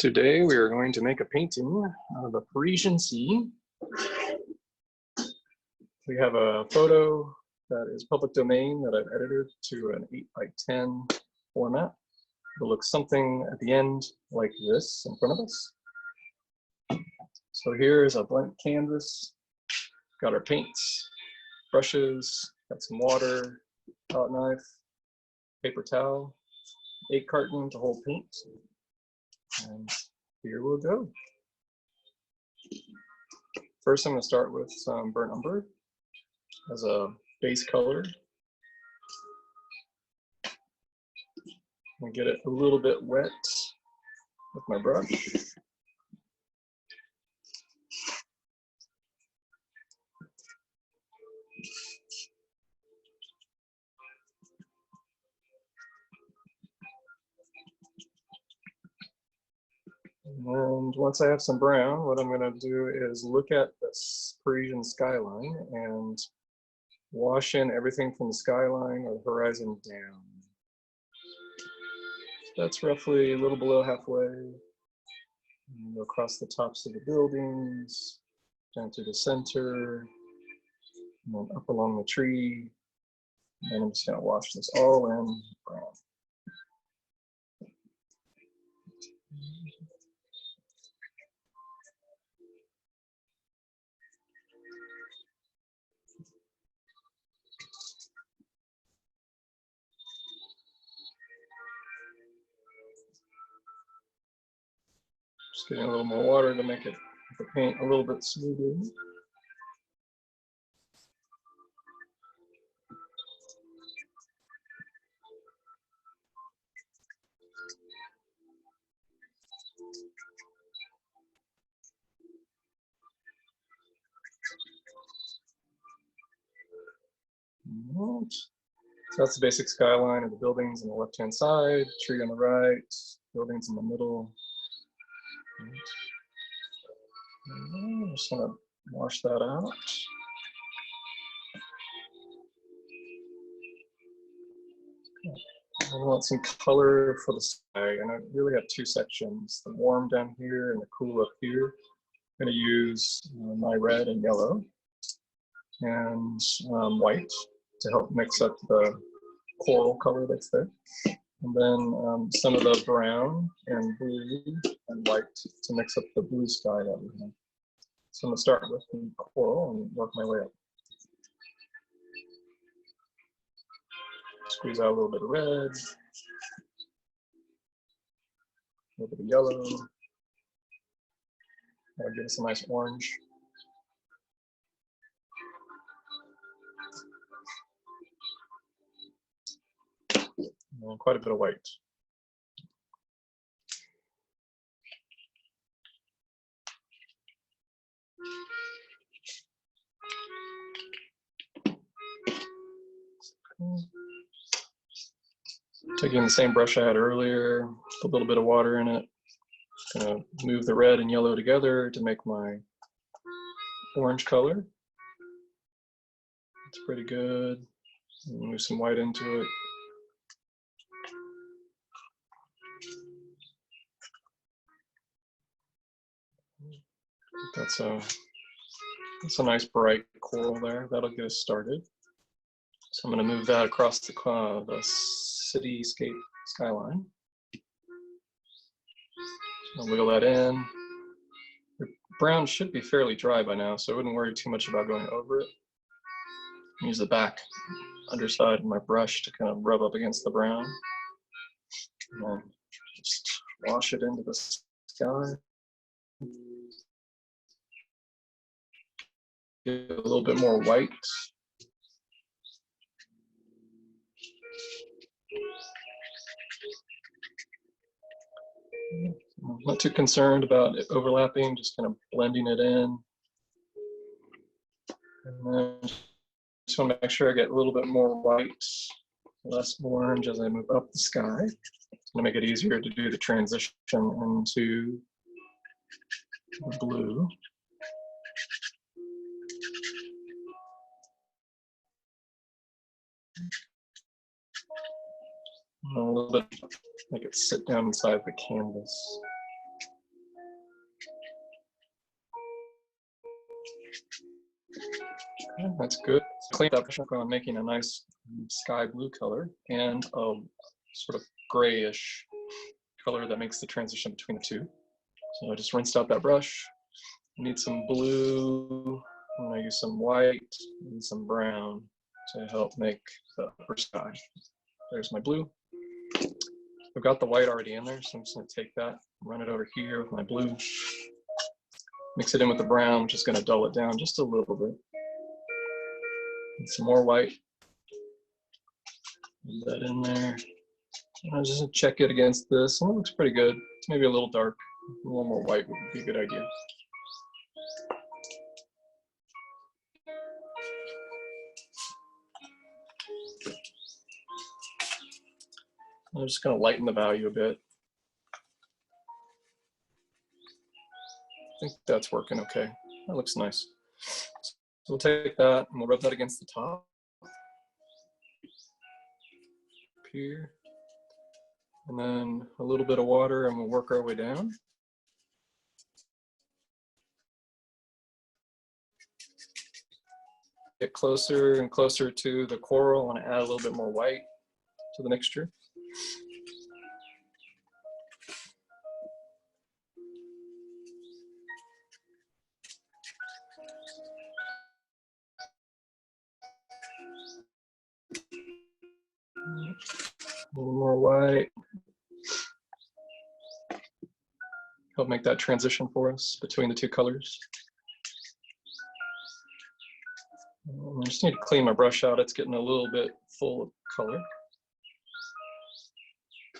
Today we are going to make a painting of the Parisian Sea. We have a photo that is public domain that I've edited to an 8:10 format. It looks something at the end like this in front of us. So here is a blank canvas. Got our paints, brushes, got some water, palette knife, paper towel, 8 carton to hold paint. And here we'll go. First, I'm going to start with some burnt umber as a base color. I'm going to get it a little bit wet with my brush. And once I have some brown, what I'm going to do is look at this Parisian skyline and wash in everything from the skyline or the horizon down. That's roughly a little below halfway. And go across the tops of the buildings, down to the center, and then up along the tree. And I'm just going to wash this all in brown. Just getting a little more water to make the paint a little bit smoother. So that's the basic skyline of the buildings on the left-hand side, tree on the right, buildings in the middle. And I'm just going to wash that out. I want some color for the sky, and I really have 2 sections, the warm down here and the cool up here. I'm going to use my red and yellow and white to help mix up the coral color that's there. And then some of the brown and blue and white to mix up the blue sky that we have. So I'm going to start with the coral and work my way up. Squeeze out a little bit of red, a little bit of yellow. That'll give us a nice orange. And quite a bit of white. Taking the same brush I had earlier, put a little bit of water in it. Gonna move the red and yellow together to make my orange color. It's pretty good. Move some white into it. That's a nice bright coral there. That'll get us started. So I'm going to move that across the cityscape skyline. I'll wiggle that in. The brown should be fairly dry by now, so I wouldn't worry too much about going over it. Use the back underside of my brush to kind of rub up against the brown. And then just wash it into the sky. Get a little bit more white. I'm not too concerned about it overlapping, just kind of blending it in. And then just want to make sure I get a little bit more white, less orange as I move up the sky. It's going to make it easier to do the transition into the blue. A little bit, make it sit down inside the canvas. Okay, that's good. Clean up on making a nice sky blue color and a sort of grayish color that makes the transition between the two. So I just rinsed out that brush. I need some blue. I'm going to use some white and some brown to help make the upper sky. There's my blue. I've got the white already in there, so I'm just going to take that, run it over here with my blue, mix it in with the brown, which is going to dull it down just a little bit. And some more white. Put that in there. And I'll just check it against this, and it looks pretty good. It's maybe a little dark. A little more white would be a good idea. I'm just going to lighten the value a bit. I think that's working okay. That looks nice. So we'll take that and we'll rub that against the top here. And then a little bit of water, and we'll work our way down. Get closer and closer to the coral and add a little bit more white to the mixture. A little more white. Help make that transition for us between the two colors. I just need to clean my brush out. It's getting a little bit full of color.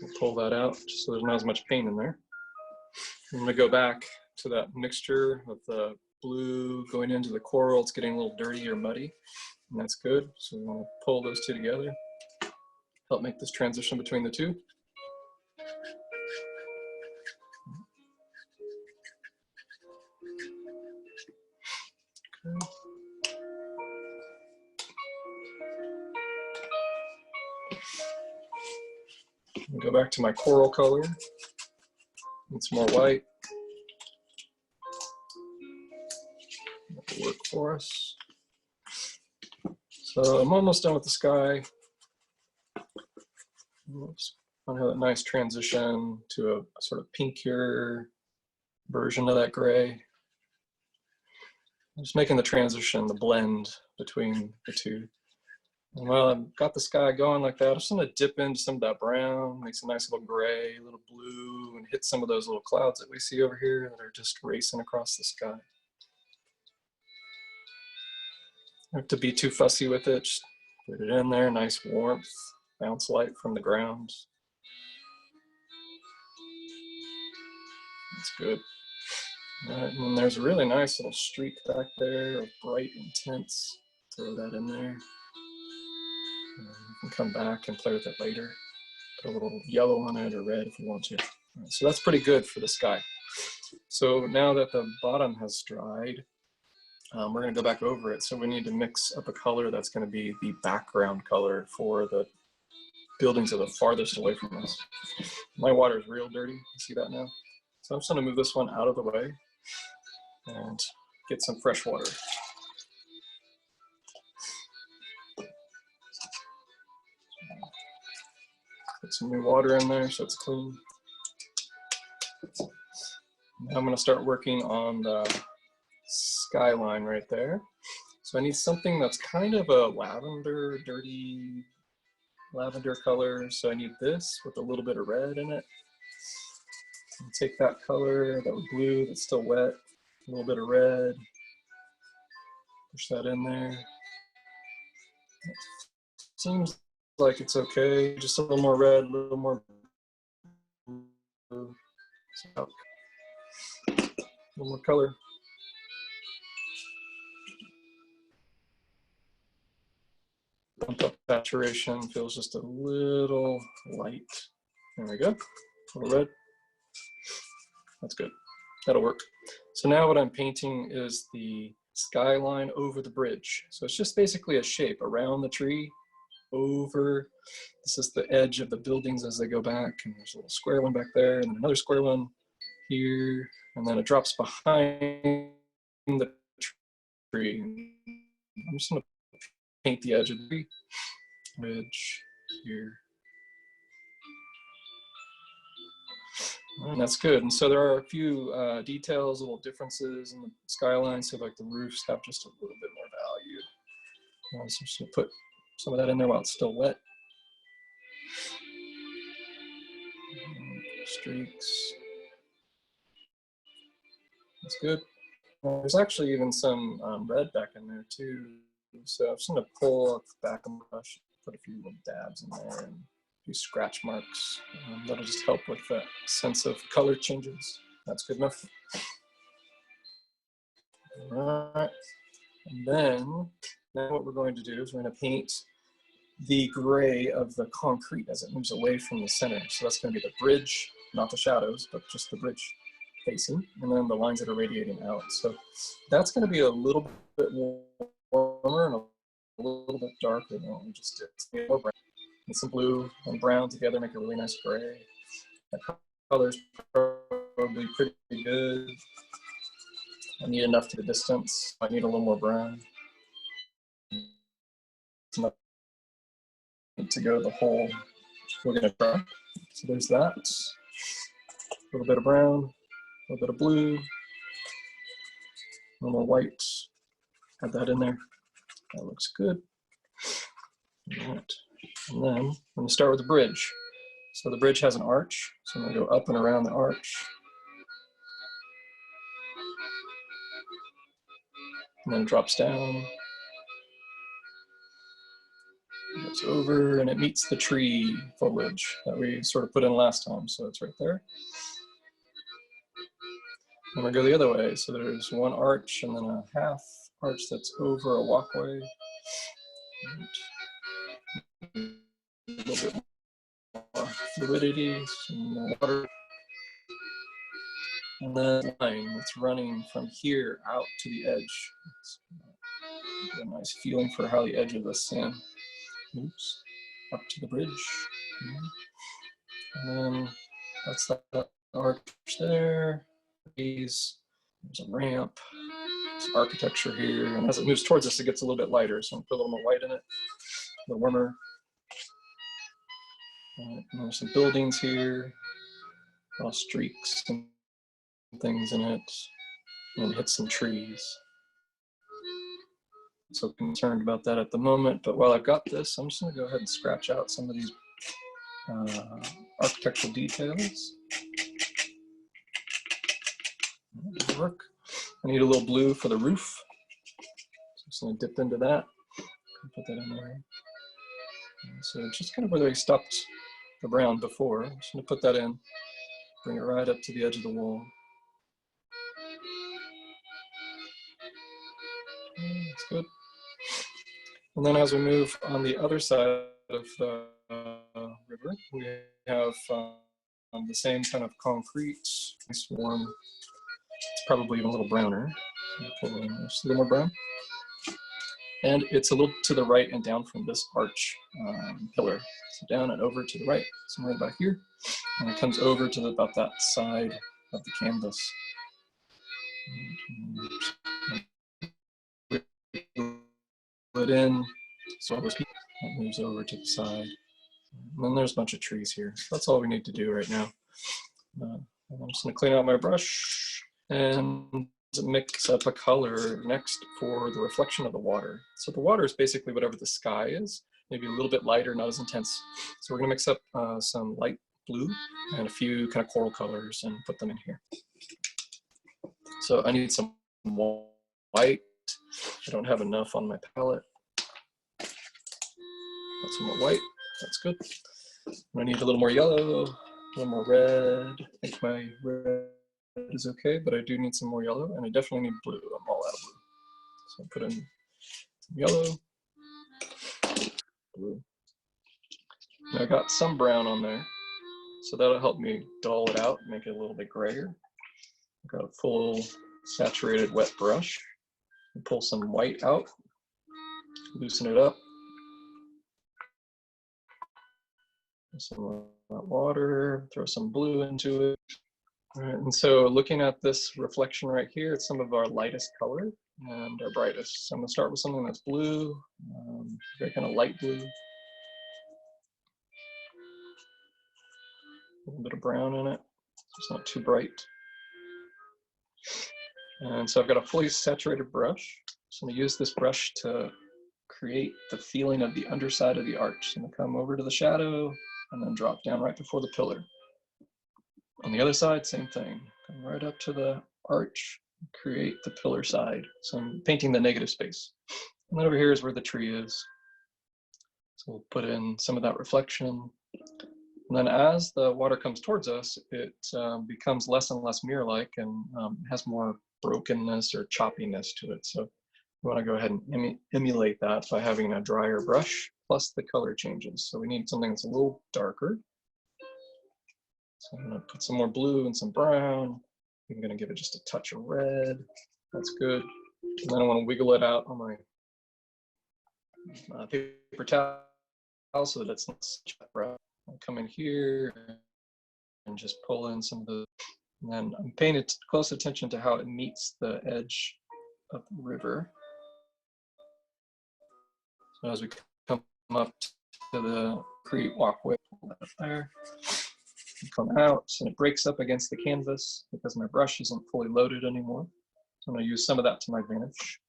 I'll pull that out just so there's not as much paint in there. I'm going to go back to that mixture of the blue going into the coral. It's getting a little dirty or muddy, and that's good. So we want to pull those two together, help make this transition between the two. Okay. Go back to my coral color. Need some more white. That'll work for us. So I'm almost done with the sky. Oops. I have a nice transition to a sort of pinkier version of that gray. I'm just making the transition, the blend between the two. And while I've got the sky going like that, I'm just going to dip into some of that brown, make some nice little gray, a little blue, and hit some of those little clouds that we see over here that are just racing across the sky. Don't have to be too fussy with it. Just put it in there, nice warmth, bounce light from the ground. That's good. All right, and then there's a really nice little streak back there of bright intense. Throw that in there. You can come back and play with it later. Put a little yellow on it or red if you want to. All right, so that's pretty good for the sky. So now that the bottom has dried, we're going to go back over it. So we need to mix up a color that's going to be the background color for the buildings that are farthest away from us. My water is real dirty. You see that now? So I'm just going to move this one out of the way and get some fresh water. Put some new water in there so it's clean. Now I'm going to start working on the skyline right there. So I need something that's kind of a lavender, dirty lavender color. So I need this with a little bit of red in it. And take that color, that blue that's still wet, a little bit of red. Push that in there. Seems like it's okay. Just a little more red, a little more blue. So, a little more color. Bump up saturation, feels just a little light. There we go, a little red. That's good, that'll work. So now what I'm painting is the skyline over the bridge. So it's just basically a shape around the tree, over. This is the edge of the buildings as they go back, and there's a little square one back there, and another square one here, and then it drops behind the tree. I'm just going to paint the edge of the ridge here. And that's good. And so there are a few details, little differences in the skyline. So like the roofs have just a little bit more value. So I'm just going to put some of that in there while it's still wet. Streaks. That's good. There's actually even some red back in there too. So I'm just going to pull up the back of the brush, put a few little dabs in there and a few scratch marks. That'll just help with that sense of color changes. That's good enough. All right. And then what we're going to do is we're going to paint the gray of the concrete as it moves away from the center. So that's going to be the bridge, not the shadows, but just the bridge facing, and then the lines that are radiating out. So that's going to be a little bit warmer and a little bit darker than what we just did. More brown. And some blue and brown together make a really nice gray. That color's probably pretty good. I need enough to the distance. I need a little more brown. Enough to go the whole. We're going to try. So there's that. A little bit of brown, a little bit of blue, a little more white. Add that in there. That looks good. All right. And then I'm going to start with the bridge. So the bridge has an arch. So I'm going to go up and around the arch. And then it drops down. It goes over and it meets the tree foliage that we sort of put in last time. So it's right there. And we go the other way. So there's one arch and then a half arch that's over a walkway. And a little bit more fluidity, some more water. And then a line that's running from here out to the edge. Get a nice feeling for how the edge of the sand moves up to the bridge. And then that's that arch there. There's a ramp, some architecture here. And as it moves towards us, it gets a little bit lighter. So I'm gonna put a little more white in it, a little warmer. And there's some buildings here, all streaks and things in it, and hit some trees. So concerned about that at the moment, but while I've got this, I'm just going to go ahead and scratch out some of these architectural details. That'll work. I need a little blue for the roof. So I'm just going to dip into that. Put that in there. And so just kind of where they stopped the brown before, I'm just going to put that in, bring it right up to the edge of the wall. That's good. And then as we move on the other side of the river, we have the same kind of concrete, nice warm. It's probably even a little browner. Just a little more brown. And it's a little to the right and down from this arch pillar. So down and over to the right, somewhere about here. And it comes over to about that side of the canvas. Put in, so all those people, that moves over to the side. And then there's a bunch of trees here. That's all we need to do right now. I'm just going to clean out my brush and mix up a color next for the reflection of the water. So the water is basically whatever the sky is, maybe a little bit lighter, not as intense. So we're going to mix up some light blue and a few kind of coral colors and put them in here. So I need some white. I don't have enough on my palette. Got some more white. That's good. I need a little more yellow, a little more red. I think my red is okay, but I do need some more yellow, and I definitely need blue. I'm all out of blue. So I put in some yellow, blue. And I got some brown on there, so that'll help me dull it out, make it a little bit grayer. I've got a full saturated wet brush. Pull some white out, loosen it up. Some water, throw some blue into it. All right, and so looking at this reflection right here, it's some of our lightest color. and our brightest. So I'm gonna start with something that's blue, very kind of light blue. A little bit of brown in it, so it's not too bright. And so I've got a fully saturated brush. So I'm gonna use this brush to create the feeling of the underside of the arch. So I'm gonna come over to the shadow and then drop down right before the pillar. On the other side, same thing. Come right up to the arch, create the pillar side. So I'm painting the negative space. And then over here is where the tree is. So we'll put in some of that reflection. And then as the water comes towards us, it becomes less and less mirror-like and has more brokenness or choppiness to it. So we want to go ahead and emulate that by having a drier brush plus the color changes. So we need something that's a little darker. So I'm going to put some more blue and some brown. I'm going to give it just a touch of red. That's good. And then I want to wiggle it out on my paper towel so that it's not such a brush. I'll come in here and just pull in some of the, and then I'm paying close attention to how it meets the edge of the river. So as we come up to the creek walkway, pull that up there. Come out and it breaks up against the canvas because my brush isn't fully loaded anymore. So I'm going to use some of that to my advantage.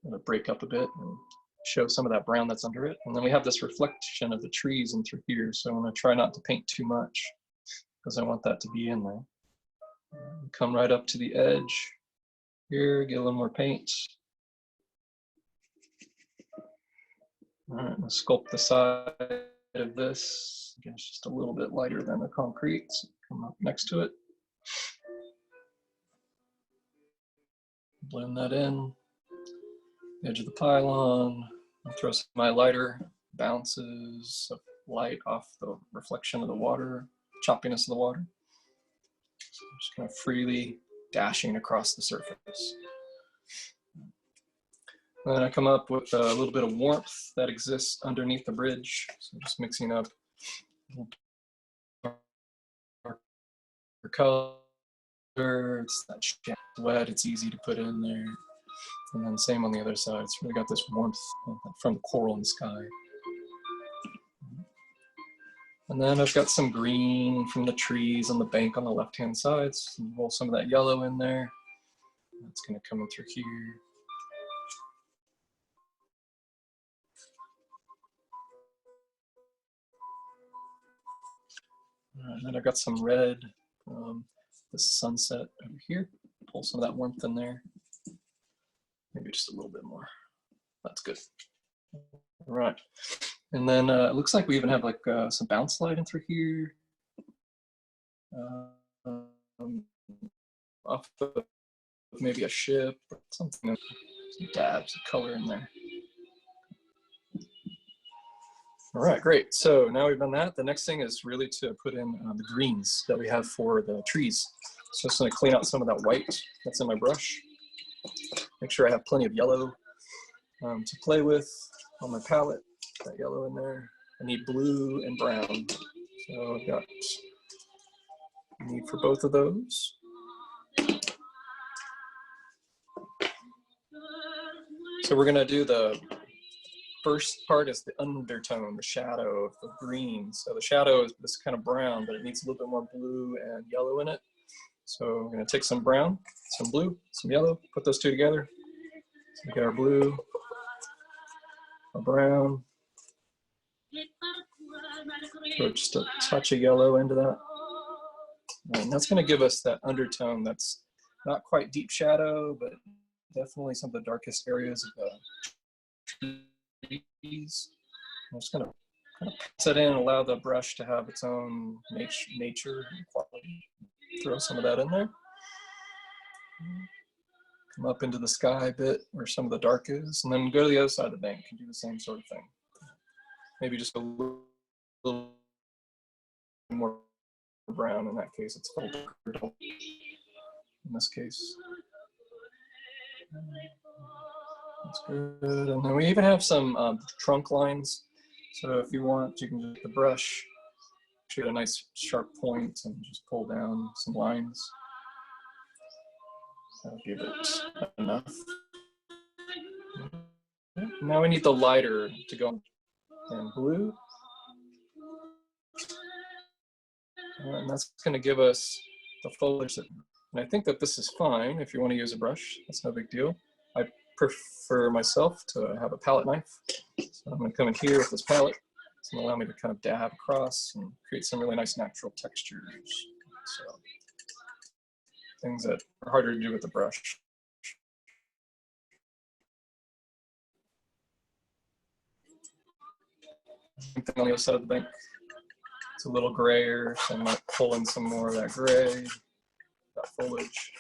I'm going to break up a bit and show some of that brown that's under it. And then we have this reflection of the trees in through here. So I'm going to try not to paint too much because I want that to be in there. Come right up to the edge here, get a little more paint. All right, I'm going to sculpt the side of this. Again, it's just a little bit lighter than the concrete. So come up next to it. Blend that in. Edge of the pylon. I'll throw some of my lighter bounces of light off the reflection of the water, choppiness of the water. So I'm just kind of freely dashing across the surface. And then I come up with a little bit of warmth that exists underneath the bridge. So just mixing up color. It's that wet, it's easy to put in there. And then same on the other side. It's really got this warmth from the coral in the sky. And then I've got some green from the trees on the bank on the left-hand side. So roll some of that yellow in there. That's going to come in through here. And then I've got some red, the sunset over here. Pull some of that warmth in there. Maybe just a little bit more. That's good. All right. And then it looks like we even have like some bounce sliding through here. Off of maybe a ship or something. Some dabs of color in there. All right, great. So now we've done that. The next thing is really to put in the greens that we have for the trees. So I'm just going to clean out some of that white that's in my brush. Make sure I have plenty of yellow to play with on my palette. That yellow in there. I need blue and brown. So I've got need for both of those. So we're going to do the first part is the undertone, the shadow of the green. So the shadow is this kind of brown, but it needs a little bit more blue and yellow in it. So we're going to take some brown, some blue, some yellow, put those two together. So we get our blue, our brown. Throw just a touch of yellow into that. And that's going to give us that undertone that's not quite deep shadow, but definitely some of the darkest areas of the trees. I'm just going to kind of pass it in and allow the brush to have its own nature and quality. Throw some of that in there. Come up into the sky a bit where some of the dark is, and then go to the other side of the bank and do the same sort of thing. Maybe just a little more brown in that case. It's a little darker in this case. That's good. And then we even have some trunk lines. So if you want, you can just the brush, shoot a nice sharp point and just pull down some lines. That'll give it enough. Now we need the lighter to go in blue. And that's going to give us the foliage. And I think that this is fine if you want to use a brush. That's no big deal. I prefer myself to have a palette knife. So I'm going to come in here with this palette. It's going to allow me to kind of dab across and create some really nice natural textures. So things that are harder to do with the brush. On the other side of the bank, it's a little grayer, so I might pull in some more of that gray, that foliage.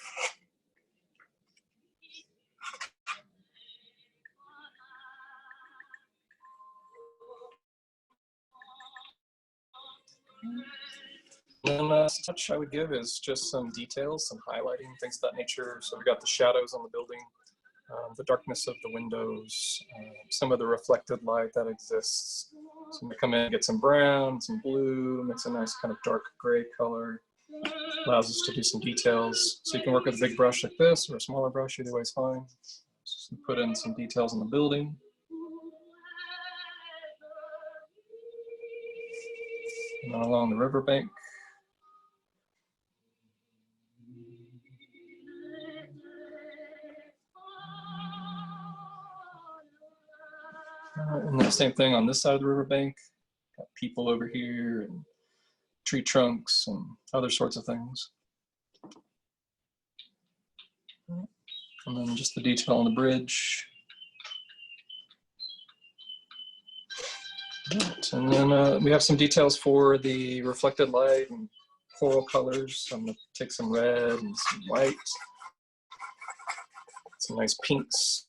And then the last touch I would give is just some details, some highlighting, things of that nature. So we've got the shadows on the building, the darkness of the windows, some of the reflected light that exists. So I'm gonna come in and get some brown, some blue, makes a nice kind of dark gray color. Allows us to do some details. So you can work with a big brush like this or a smaller brush, either way is fine. Just put in some details on the building. And then along the riverbank. And then the same thing on this side of the riverbank. Got people over here and tree trunks and other sorts of things. And then just the detail on the bridge. Right. And then we have some details for the reflected light and coral colors. So I'm going to take some red and some white. Some nice pinks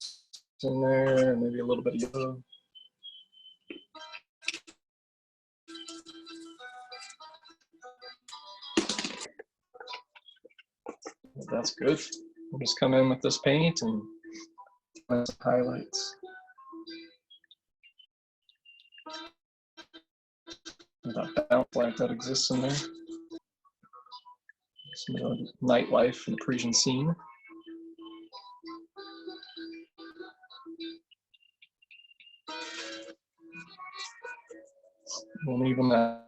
in there, and maybe a little bit of yellow. That's good. We'll just come in with this paint and add some highlights. That bounce light that exists in there. Some of the nightlife in the Parisian scene. And even that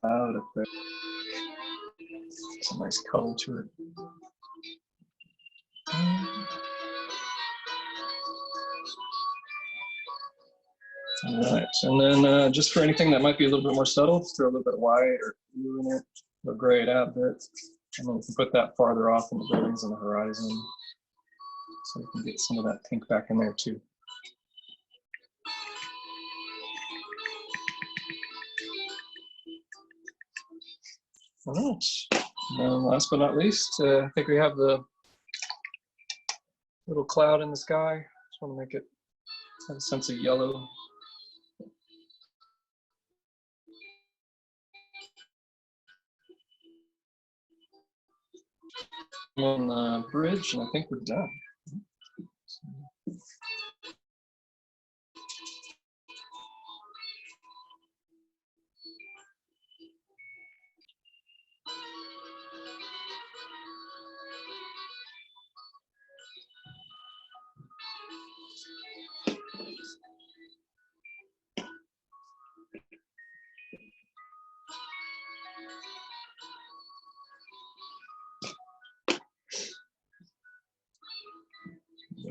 cloud up there. It's a nice color to it. All right, and then just for anything that might be a little bit more subtle, just throw a little bit of white or blue in it, or gray it out a bit. And then we can put that farther off in the buildings and the horizon. So we can get some of that pink back in there too. All right, and last but not least, I think we have the little cloud in the sky. Just want to make it have a sense of yellow. On the bridge, and I think we're done.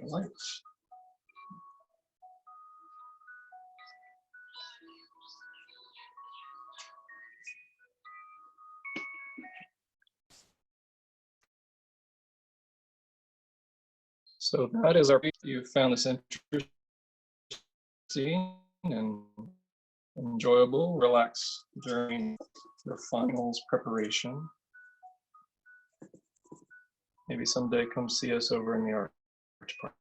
Lights. So that is our, you found this interesting and enjoyable. Relax during the finals preparation. Maybe someday come see us over in the art department.